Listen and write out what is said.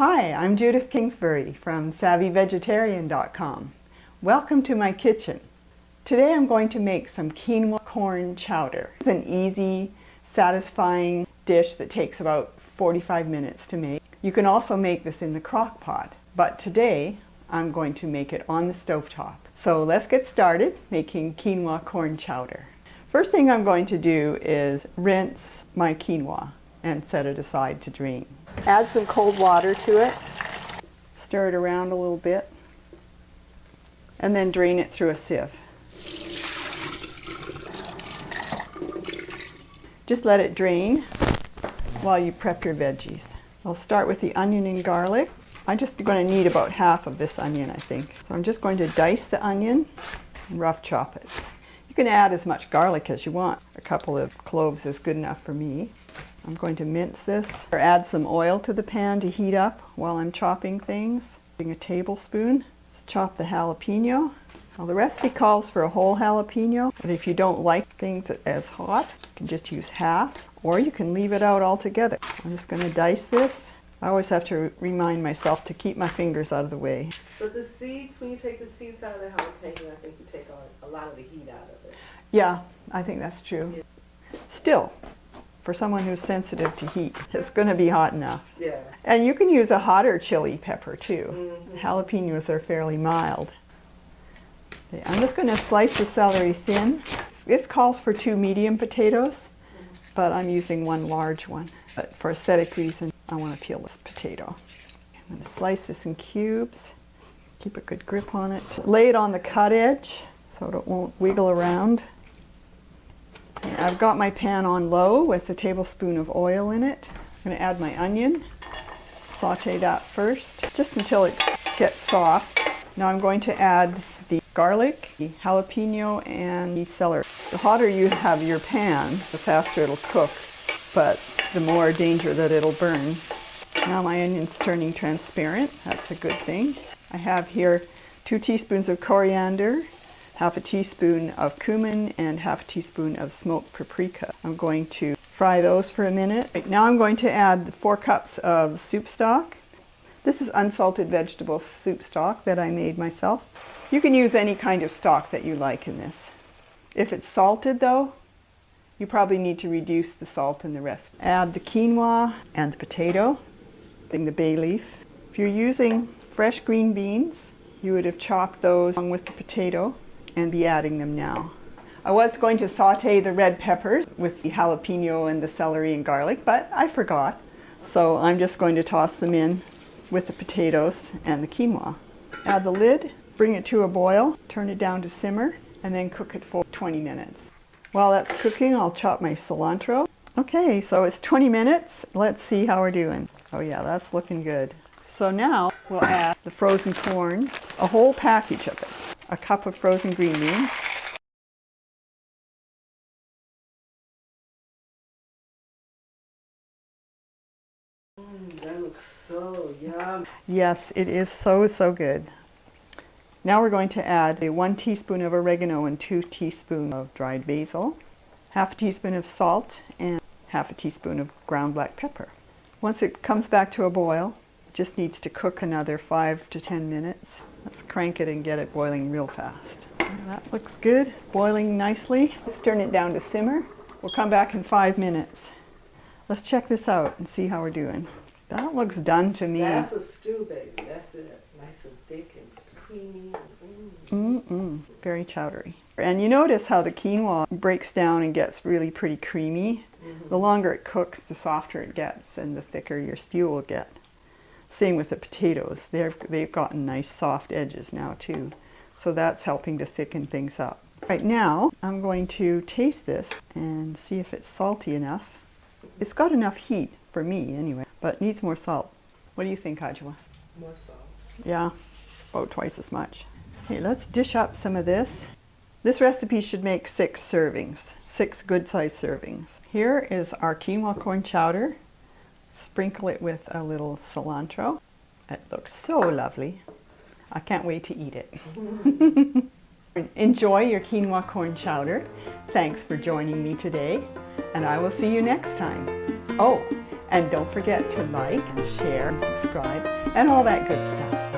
Hi, I'm Judith Kingsbury from SavvyVegetarian.com. Welcome to my kitchen. Today I'm going to make some quinoa corn chowder. It's an easy, satisfying dish that takes about 45 minutes to make. You can also make this in the crock pot, but today I'm going to make it on the stovetop. So let's get started making quinoa corn chowder. First thing I'm going to do is rinse my quinoa and set it aside to drain. Add some cold water to it, stir it around a little bit, and then drain it through a sieve. Just let it drain while you prep your veggies. I'll start with the onion and garlic. I'm just going to need about half of this onion, I think. So I'm just going to dice the onion and rough chop it. You can add as much garlic as you want. A couple of cloves is good enough for me. I'm going to mince this, or add some oil to the pan to heat up while I'm chopping things. Using a tablespoon. Let's chop the jalapeno. Now the recipe calls for a whole jalapeno, but if you don't like things as hot, you can just use half, or you can leave it out altogether. I'm just going to dice this. I always have to remind myself to keep my fingers out of the way. But the seeds, when you take the seeds out of the jalapeno, I think you take a lot of the heat out of it. Yeah, I think that's true. Yeah. Still, for someone who's sensitive to heat, it's going to be hot enough. Yeah. And you can use a hotter chili pepper too. Jalapenos are fairly mild. Okay, I'm just going to slice the celery thin. This calls for 2 medium potatoes, but I'm using 1 large one. But for aesthetic reasons, I want to peel this potato. I'm going to slice this in cubes. Keep a good grip on it. Lay it on the cut edge so it won't wiggle around. I've got my pan on low with a tablespoon of oil in it. I'm going to add my onion, saute that first, just until it gets soft. Now I'm going to add the garlic, the jalapeno, and the celery. The hotter you have your pan, the faster it'll cook, but the more danger that it'll burn. Now my onion's turning transparent. That's a good thing. I have here 2 teaspoons of coriander, half a teaspoon of cumin, and half a teaspoon of smoked paprika. I'm going to fry those for a minute. Right, now I'm going to add 4 cups of soup stock. This is unsalted vegetable soup stock that I made myself. You can use any kind of stock that you like in this. If it's salted though, you probably need to reduce the salt in the rest. Add the quinoa and the potato, the bay leaf. If you're using fresh green beans, you would have chopped those along with the potato and be adding them now. I was going to saute the red peppers with the jalapeno and the celery and garlic, but I forgot. So I'm just going to toss them in with the potatoes and the quinoa. Add the lid, bring it to a boil, turn it down to simmer, and then cook it for 20 minutes. While that's cooking, I'll chop my cilantro. Okay, so it's 20 minutes. Let's see how we're doing. Oh yeah, that's looking good. So now we'll add the frozen corn, a whole package of it. A cup of frozen green beans. That looks so yum. Yes, it is so good. Now we're going to add 1 teaspoon of oregano and 2 teaspoons of dried basil, half a teaspoon of salt, and half a teaspoon of ground black pepper. Once it comes back to a boil, it just needs to cook another 5 to 10 minutes. Let's crank it and get it boiling real fast. That looks good, boiling nicely. Let's turn it down to simmer. We'll come back in 5 minutes. Let's check this out and see how we're doing. That looks done to me. That's a stew, baby. That's it. Nice and thick and creamy. Very chowdery. And you notice how the quinoa breaks down and gets really pretty creamy. The longer it cooks, the softer it gets and the thicker your stew will get. Same with the potatoes. They've gotten nice soft edges now too. So that's helping to thicken things up. Right now, I'm going to taste this and see if it's salty enough. It's got enough heat, for me anyway, but it needs more salt. What do you think, Ajwa? More salt. Yeah, about twice as much. Okay, let's dish up some of this. This recipe should make 6 servings, 6 good-sized servings. Here is our quinoa corn chowder. Sprinkle it with a little cilantro. It looks so lovely. I can't wait to eat it. Enjoy your quinoa corn chowder. Thanks for joining me today, and I will see you next time. Oh, And don't forget to like, share, subscribe, and all that good stuff.